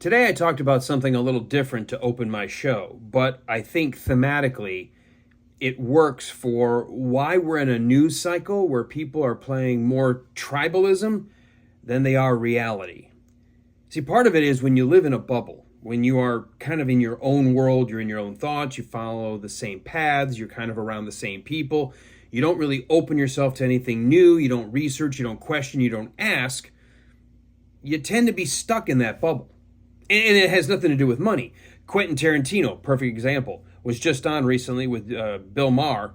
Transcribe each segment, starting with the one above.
Today I talked about something a little different to open my show, but I think thematically it works for why we're in a news cycle where people are playing more tribalism than they are reality. See, part of it is when you live in a bubble, when you are kind of in your own world, you're in your own thoughts, you follow the same paths, you're kind of around the same people, you don't really open yourself to anything new, you don't research, you don't question, you don't ask, you tend to be stuck in that bubble. And it has nothing to do with money. Quentin Tarantino, perfect example, was just on recently with Bill Maher.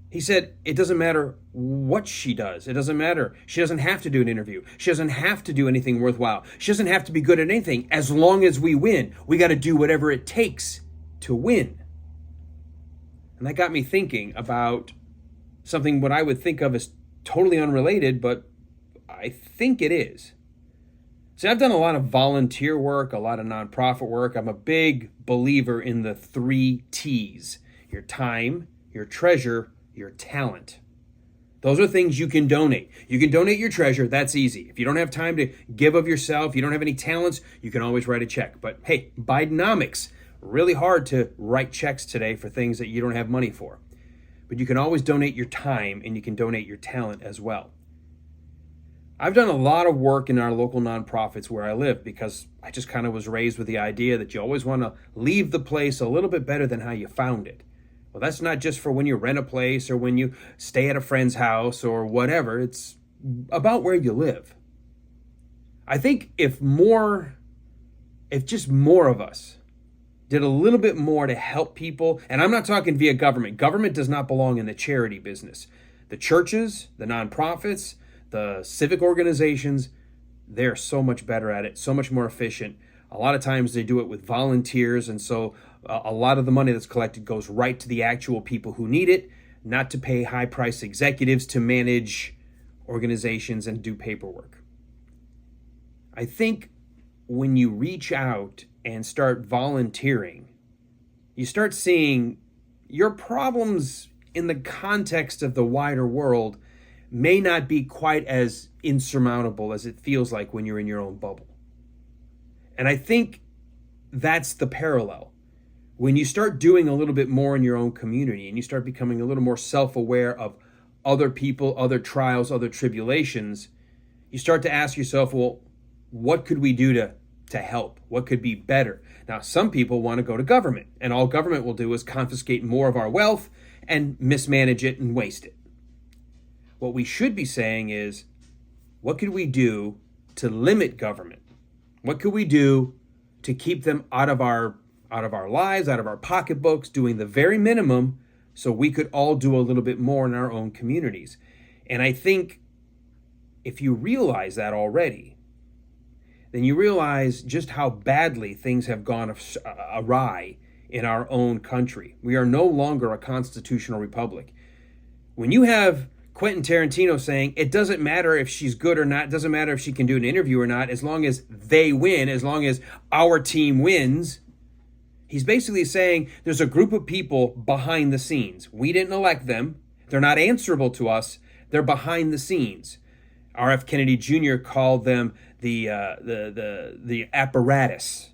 He said, it doesn't matter what she does. It doesn't matter. She doesn't have to do an interview. She doesn't have to do anything worthwhile. She doesn't have to be good at anything. As long as we win, we got to do whatever it takes to win. And that got me thinking about something what I would think of as totally unrelated, but I think it is. See, I've done a lot of volunteer work, a lot of nonprofit work. I'm a big believer in the 3 T's: your time, your treasure, your talent. Those are things you can donate. You can donate your treasure. That's easy. If you don't have time to give of yourself, you don't have any talents, you can always write a check. But hey, Bidenomics, really hard to write checks today for things that you don't have money for. But you can always donate your time and you can donate your talent as well. I've done a lot of work in our local nonprofits where I live because I just kind of was raised with the idea that you always want to leave the place a little bit better than how you found it. Well, that's not just for when you rent a place or when you stay at a friend's house or whatever. It's about where you live. I think if just more of us did a little bit more to help people, and I'm not talking via government. Government does not belong in the charity business. The churches, the nonprofits, the civic organizations, they're so much better at it, so much more efficient. A lot of times they do it with volunteers, and so a lot of the money that's collected goes right to the actual people who need it, not to pay high-priced executives to manage organizations and do paperwork. I think when you reach out and start volunteering, you start seeing your problems in the context of the wider world may not be quite as insurmountable as it feels like when you're in your own bubble. And I think that's the parallel. When you start doing a little bit more in your own community and you start becoming a little more self-aware of other people, other trials, other tribulations, you start to ask yourself, well, what could we do to help? What could be better? Now, some people want to go to government, and all government will do is confiscate more of our wealth and mismanage it and waste it. What we should be saying is, what could we do to limit government? What could we do to keep them out of our lives, out of our pocketbooks, doing the very minimum so we could all do a little bit more in our own communities? And I think if you realize that already, then you realize just how badly things have gone awry in our own country. We are no longer a constitutional republic. When you have Quentin Tarantino saying it doesn't matter if she's good or not, it doesn't matter if she can do an interview or not, as long as they win, as long as our team wins, he's basically saying there's a group of people behind the scenes. We didn't elect them. They're not answerable to us. They're behind the scenes. R.F. Kennedy Jr. called them the apparatus.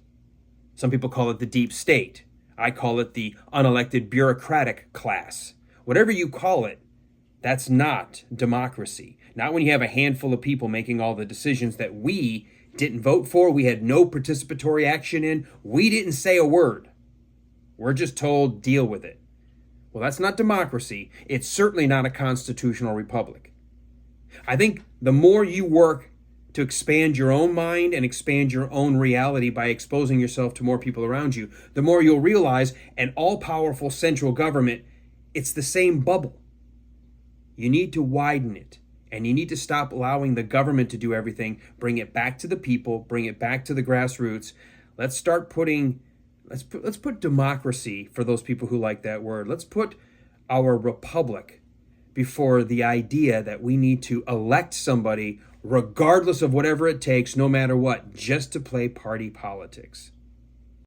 Some people call it the deep state. I call it the unelected bureaucratic class. Whatever you call it, that's not democracy. Not when you have a handful of people making all the decisions that we didn't vote for, we had no participatory action in, we didn't say a word. We're just told, deal with it. Well, that's not democracy. It's certainly not a constitutional republic. I think the more you work to expand your own mind and expand your own reality by exposing yourself to more people around you, the more you'll realize an all-powerful central government, it's the same bubble. You need to widen it, and you need to stop allowing the government to do everything. Bring it back to the people, bring it back to the grassroots. Let's put democracy, for those people who like that word. Let's put our republic before the idea that we need to elect somebody regardless of whatever it takes, no matter what, just to play party politics.